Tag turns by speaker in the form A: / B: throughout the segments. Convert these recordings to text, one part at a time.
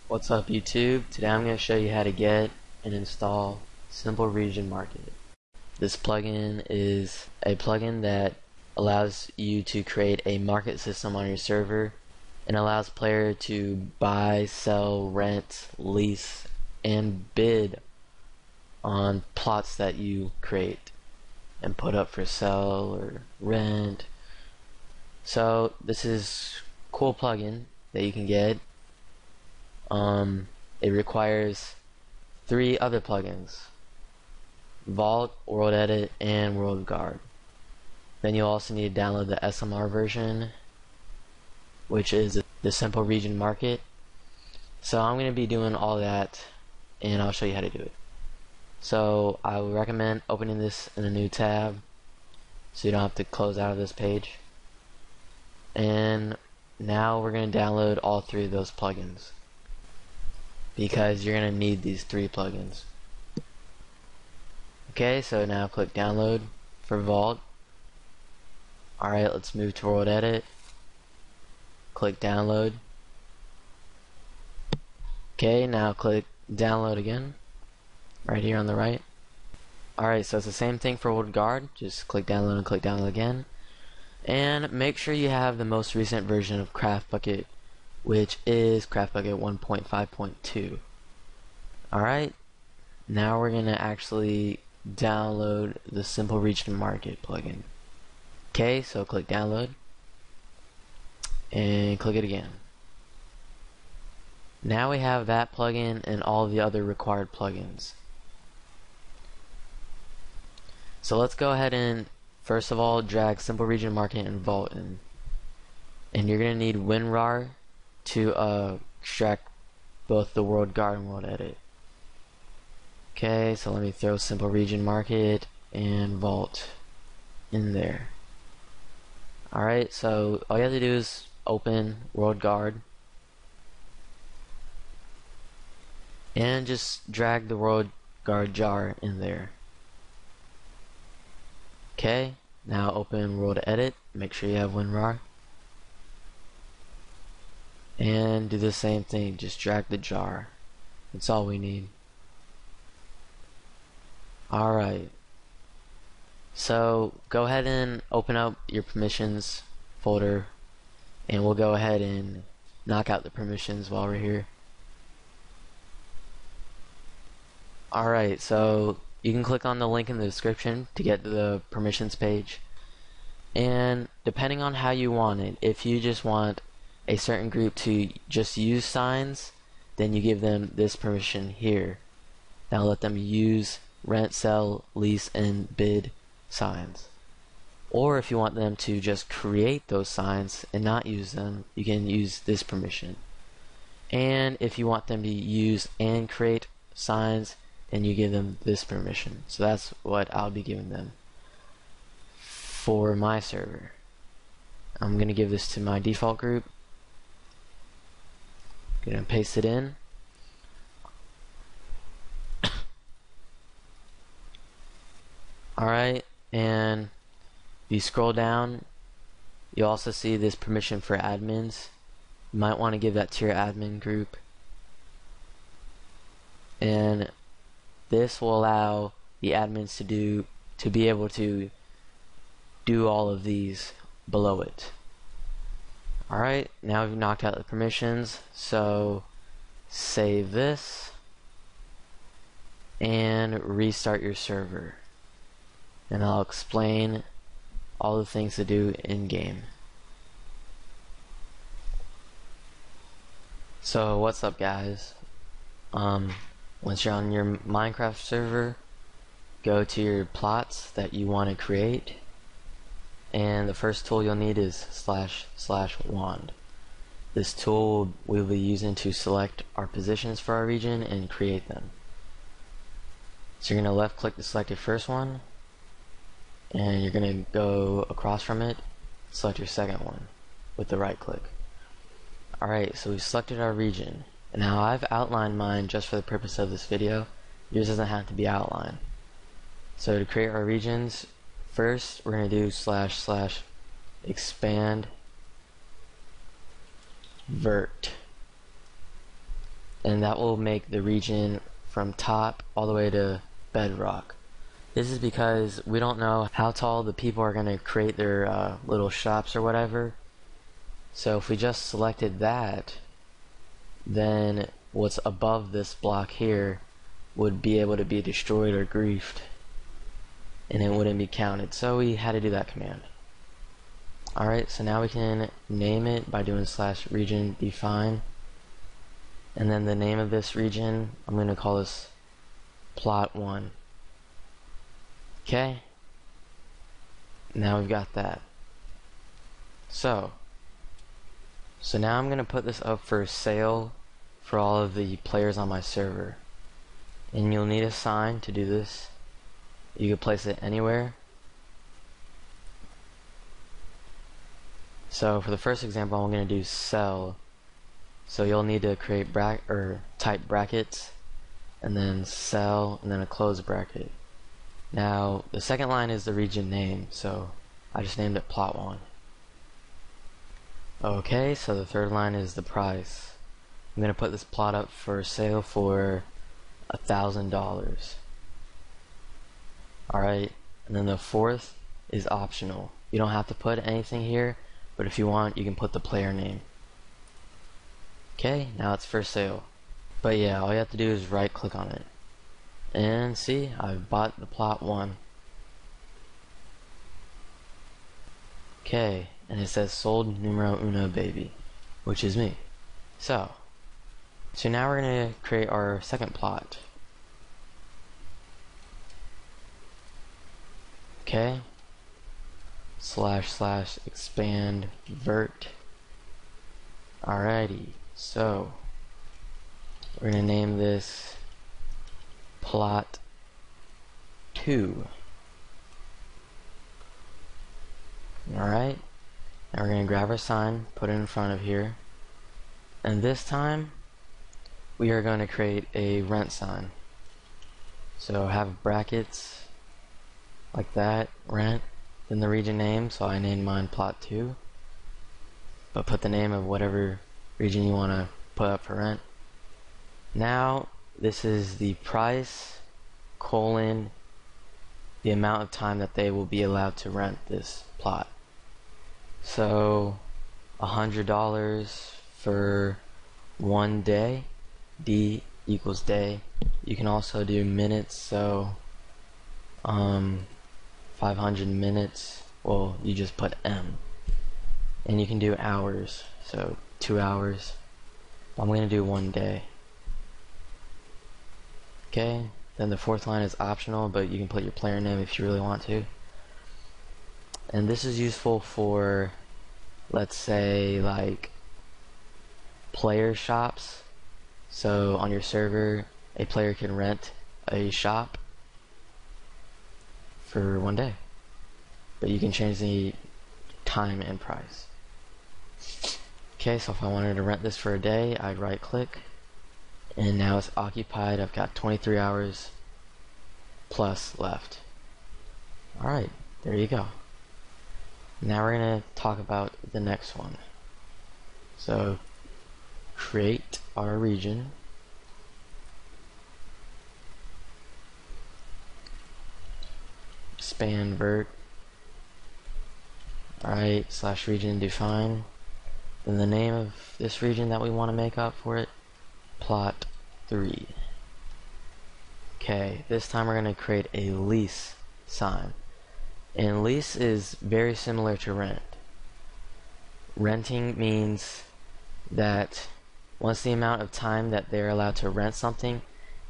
A: What's up YouTube? Today I'm going to show you how to get and install Simple Region Market. This plugin is a plugin that allows you to create a market system on your server and allows player to buy, sell, rent, lease, and bid on plots that you create and put up for sell or rent. So this is a cool plugin that you can get. It requires 3 other plugins: Vault, World Edit, and World Guard. Then you'll also need to download the SMR version, which is the Simple Region Market. So I'm going to be doing all that, and I'll show you how to do it. So I would recommend opening this in a new tab so you don't have to close out of this page. And now we're going to download all 3 of those plugins, because you're going to need these 3 plugins. Okay, so now click download for Vault. Alright, let's move to World Edit. Click download. Okay, now click download again, right here on the right. Alright, so it's the same thing for World Guard. Just click download and click download again. And make sure you have the most recent version of CraftBukkit, which is CraftBukkit 1.5.2. Alright, now we're going to actually download the Simple Region Market plugin. Okay, so click download and click it again. Now we have that plugin and all the other required plugins. So let's go ahead and first of all drag Simple Region Market and Vault in. And you're going to need WinRAR to extract both the World Guard and World Edit. Okay, so let me throw Simple Region Market and Vault in there. Alright, so all you have to do is open World Guard and just drag the World Guard jar in there. Okay, now open World Edit, make sure you have WinRAR, and do the same thing, just drag the jar. That's all we need. Alright, so go ahead and open up your permissions folder, and we'll go ahead and knock out the permissions while we're here. Alright, so you can click on the link in the description to get to the permissions page, and depending on how you want it, if you just want a certain group to just use signs, then you give them this permission here. Now let them use rent, sell, lease, and bid signs. Or if you want them to just create those signs and not use them, you can use this permission. And if you want them to use and create signs, then you give them this permission. So that's what I'll be giving them for my server. I'm going to give this to my default group. Gonna paste it in. Alright, and if you scroll down, you also see this permission for admins. You might want to give that to your admin group, and this will allow the admins to be able to do all of these below it. Alright, now we've knocked out the permissions, so save this and restart your server, and I'll explain all the things to do in game. So what's up guys, once you're on your Minecraft server, go to your plots that you want to create, and the first tool you'll need is //wand. This tool we'll be using to select our positions for our region and create them. So you're going to left click the selected first one, and you're going to go across from it, select your second one with the right click. Alright, so we've selected our region. Now I've outlined mine just for the purpose of this video. Yours doesn't have to be outlined. So to create our regions, first we're going to do // expand vert, and that will make the region from top all the way to bedrock. This is because we don't know how tall the people are going to create their little shops or whatever. So if we just selected that, then what's above this block here would be able to be destroyed or griefed, and it wouldn't be counted. So we had to do that command. Alright, so now we can name it by doing /region define, and then the name of this region, I'm going to call this plot 1. Okay, now we've got that. So now I'm going to put this up for sale for all of the players on my server, and you'll need a sign to do this. You can place it anywhere. So for the first example, I'm going to do sell. So you'll need to create type brackets, and then sell, and then a close bracket. Now the second line is the region name, so I just named it plot 1. Okay, so the third line is the price. I'm going to put this plot up for sale for $1,000. Alright, and then the fourth is optional. You don't have to put anything here, but if you want, you can put the player name. Okay, now it's for sale. But yeah, all you have to do is right click on it. And see, I've bought the plot 1. Okay, and it says sold numero uno baby, which is me. So now we're going to create our second plot. Okay, / expand vert. Alrighty, so we're going to name this plot 2. Alright, now we're going to grab our sign, put it in front of here, and this time we are going to create a rent sign. So have brackets like that, rent, then the region name, so I named mine plot 2, but put the name of whatever region you want to put up for rent. Now this is the price colon the amount of time that they will be allowed to rent this plot. So $100 for 1 day, D equals day. You can also do minutes, so 500 minutes, well, you just put M. And you can do hours, so 2 hours. I'm going to do 1 day. Okay, then the fourth line is optional, but you can put your player name if you really want to. And this is useful for, let's say, like player shops. So on your server, a player can rent a shop for 1 day, but you can change the time and price. Okay, so if I wanted to rent this for a day, I'd right click, and now it's occupied. I've got 23 hours plus left. Alright, there you go. Now we're going to talk about the next one. So create our region, expand vert, alright, /region define, then the name of this region that we want to make up for it, plot 3. Okay, this time we're going to create a lease sign. And lease is very similar to rent. Renting means that once the amount of time that they're allowed to rent something,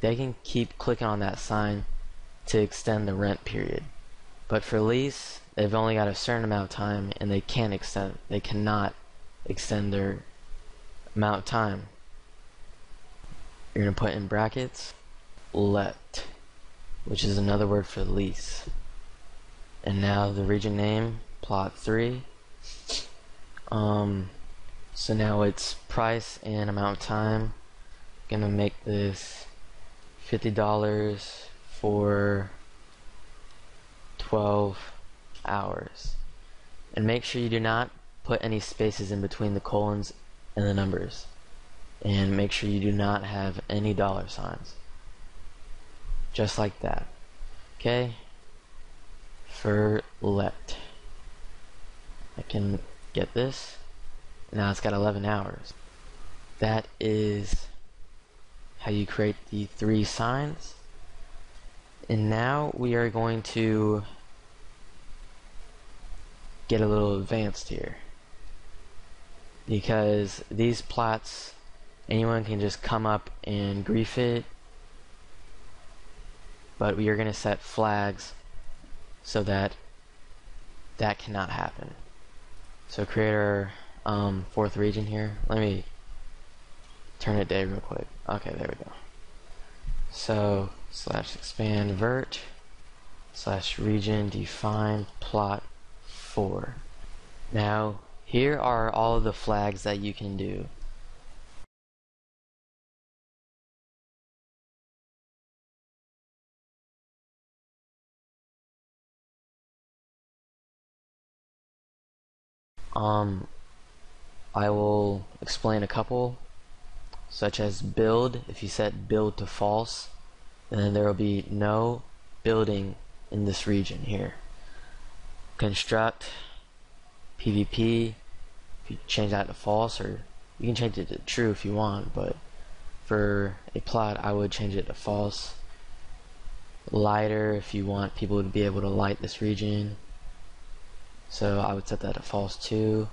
A: they can keep clicking on that sign to extend the rent period. But for lease, they've only got a certain amount of time, and they cannot extend their amount of time. You're going to put in brackets let, which is another word for lease. And now the region name, plot 3. So now it's price and amount of time. Gonna make this $50 for 12 hours. And make sure you do not put any spaces in between the colons and the numbers. And make sure you do not have any dollar signs. Just like that. Okay? For let. I can get this. Now it's got 11 hours. That is how you create the 3 signs. And now we are going to get a little advanced here, because these plots, anyone can just come up and grief it, but we are going to set flags so that that cannot happen. So create our 4th region here. Let me turn it day real quick. Okay, there we go. So /expand vert /region define plot 4. Now here are all of the flags that you can do. I will explain a couple, such as build. If you set build to false, then there will be no building in this region here. Construct PvP, if you change that to false, or you can change it to true if you want, but for a plot I would change it to false. Lighter, if you want people to be able to light this region, so I would set that to false too.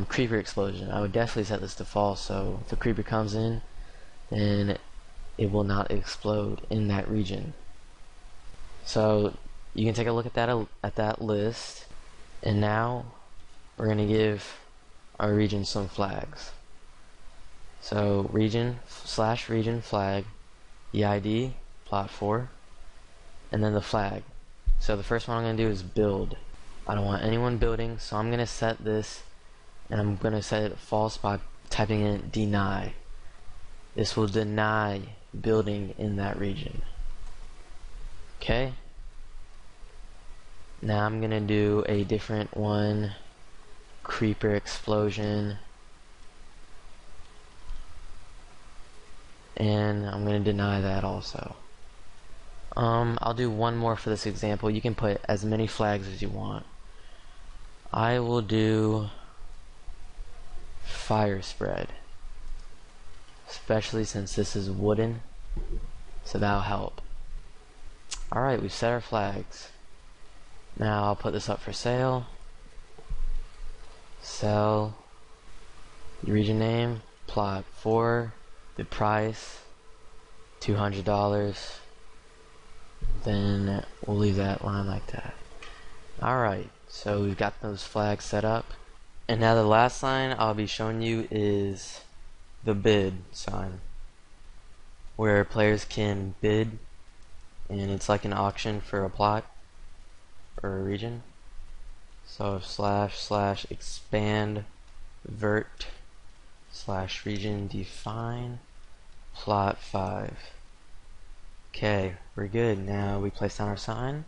A: Creeper explosion, I would definitely set this to false, so if a creeper comes in, then it will not explode in that region. So you can take a look at that list, and now we're going to give our region some flags. So region /region flag, the ID plot 4, and then the flag. So the first one I'm going to do is build. I don't want anyone building, so I'm going to set this, and I'm going to set it false by typing in deny. This will deny building in that region. Okay? Now I'm going to do a different one, creeper explosion, and I'm going to deny that also. I'll do one more for this example. You can put as many flags as you want. I will do fire spread, especially since this is wooden, so that'll help. Alright, we've set our flags. Now I'll put this up for sale. Sell. Region name, plot 4, the price, $200. Then we'll leave that line like that. Alright, so we've got those flags set up. And now the last sign I'll be showing you is the bid sign, where players can bid, and it's like an auction for a plot or a region. So /expand vert /region define plot 5. Okay, we're good. Now we place down our sign.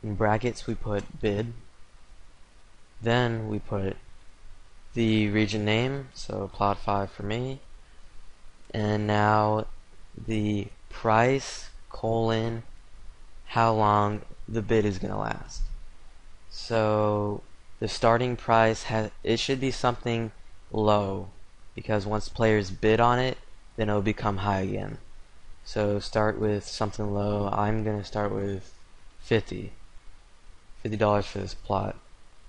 A: In brackets we put bid. Then we put the region name, so plot 5 for me. And now the price colon how long the bid is going to last. So the starting price it should be something low, because once players bid on it, then it'll become high again. So start with something low. I'm going to start with $50 for this plot.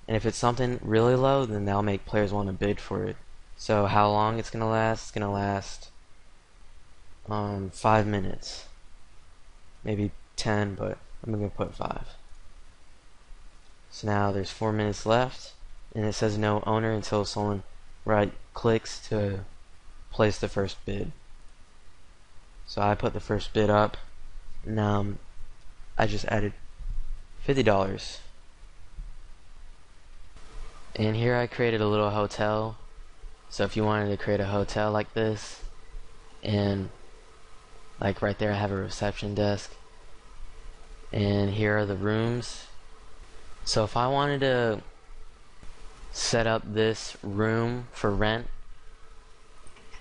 A: And if it's something really low, then that'll make players want to bid for it. So how long it's going to last? It's going to last 5 minutes. Maybe 10, but I'm going to put 5. So now there's 4 minutes left, and it says no owner until someone clicks to place the first bid. So I put the first bid up. Now I just added $50. And here I created a little hotel. So if you wanted to create a hotel like this, and like right there I have a reception desk, and here are the rooms. So if I wanted to set up this room for rent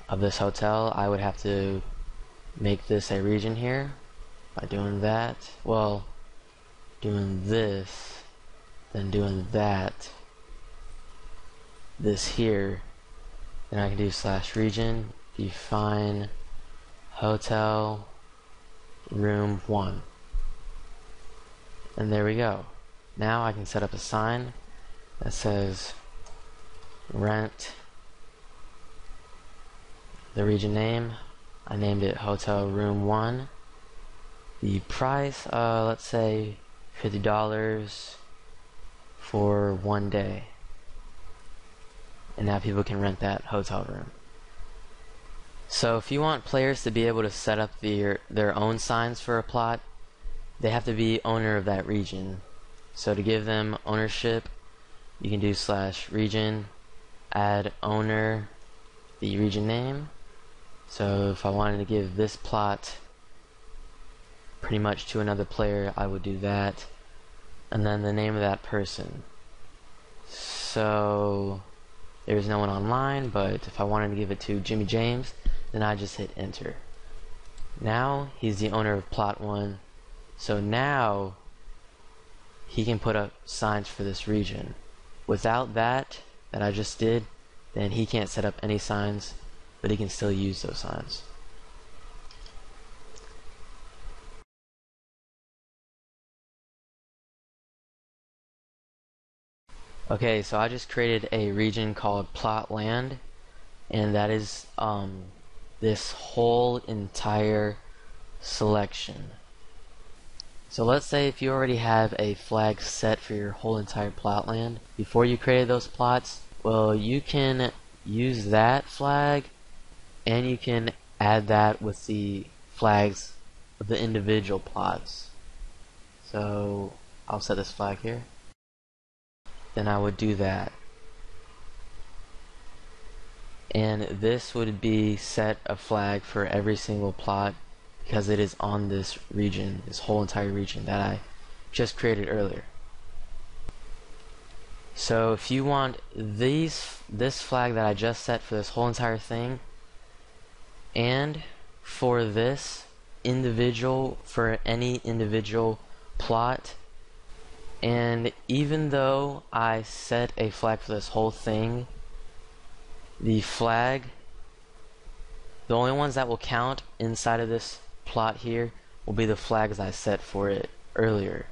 A: of this hotel, I would have to make this a region here by doing that. Well, doing this, then doing that, this here. Then I can do /region, define hotel room 1. And there we go. Now I can set up a sign that says rent, the region name, I named it hotel room 1. The price, let's say $50 for 1 day. And now people can rent that hotel room. So if you want players to be able to set up their own signs for a plot, they have to be owner of that region. So to give them ownership, you can do /region, add owner, the region name. So if I wanted to give this plot pretty much to another player, I would do that. And then the name of that person. So there's no one online, but if I wanted to give it to Jimmy James, then I just hit enter. Now he's the owner of plot 1. So now he can put up signs for this region. Without that I just did, then he can't set up any signs, but he can still use those signs. Okay, so I just created a region called plot land, and that is this whole entire selection. So let's say if you already have a flag set for your whole entire plot land before you created those plots, well, you can use that flag and you can add that with the flags of the individual plots. So I'll set this flag here. Then I would do that. And this would be set a flag for every single plot because it is on this region, this whole entire region that I just created earlier. So if you want this flag that I just set for this whole entire thing, and for this individual, for any individual plot, and even though I set a flag for this whole thing, the flag, the only ones that will count inside of this plot here will be the flags I set for it earlier.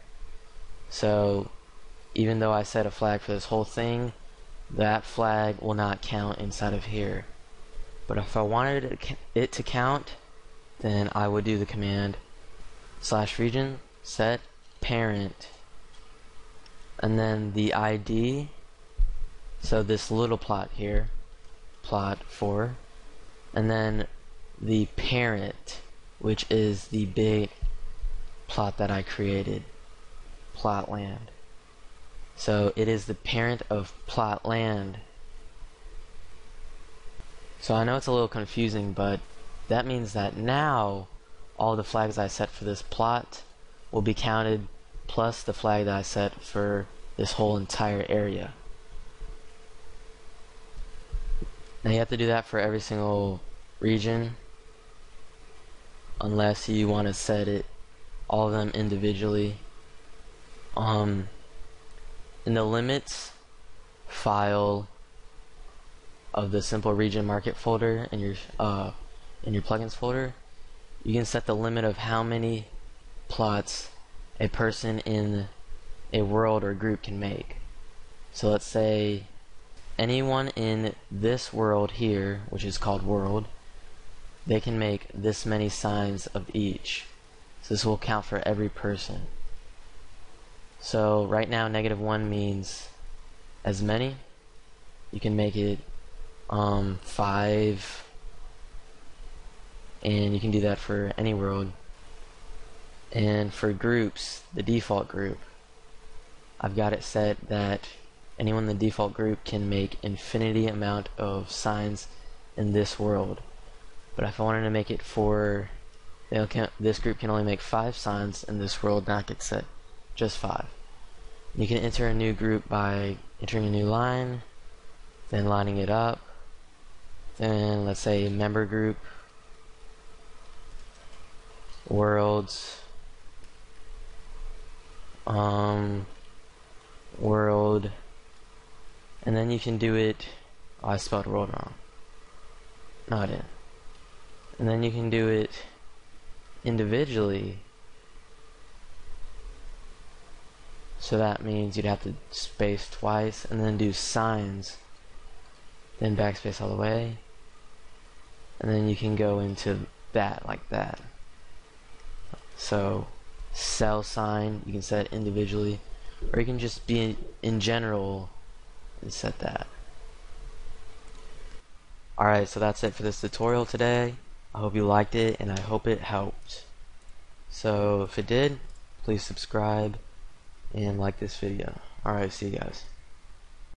A: So even though I set a flag for this whole thing, that flag will not count inside of here. But if I wanted it to count, then I would do the command /region set parent, and then the ID, so this little plot here, plot 4, and then the parent, which is the big plot that I created, plot land. So it is the parent of plot land. So I know it's a little confusing, but that means that now all the flags I set for this plot will be counted plus the flag that I set for this whole entire area. Now you have to do that for every single region unless you want to set it all of them individually. In the limits file of the simple region market folder in your plugins folder, you can set the limit of how many plots a person in a world or group can make. So let's say anyone in this world here, which is called world, they can make this many signs of each. So this will count for every person. So right now -1 means as many. You can make it 5, and you can do that for any world. And for groups, the default group, I've got it set that anyone in the default group can make infinity amount of signs in this world. But if I wanted to make it for, this group can only make 5 signs in this world, not get set just 5. You can enter a new group by entering a new line, then lining it up, then let's say member group, worlds, world, and then you can do it. Oh, I spelled world wrong. No, I didn't. And then you can do it individually. So that means you'd have to space twice and then do signs, then backspace all the way, and then you can go into that like that. So cell sign, you can set it individually, or you can just be in general and set that. Alright, so that's it for this tutorial today. I hope you liked it and I hope it helped. So if it did, please subscribe and like this video. Alright, see you guys.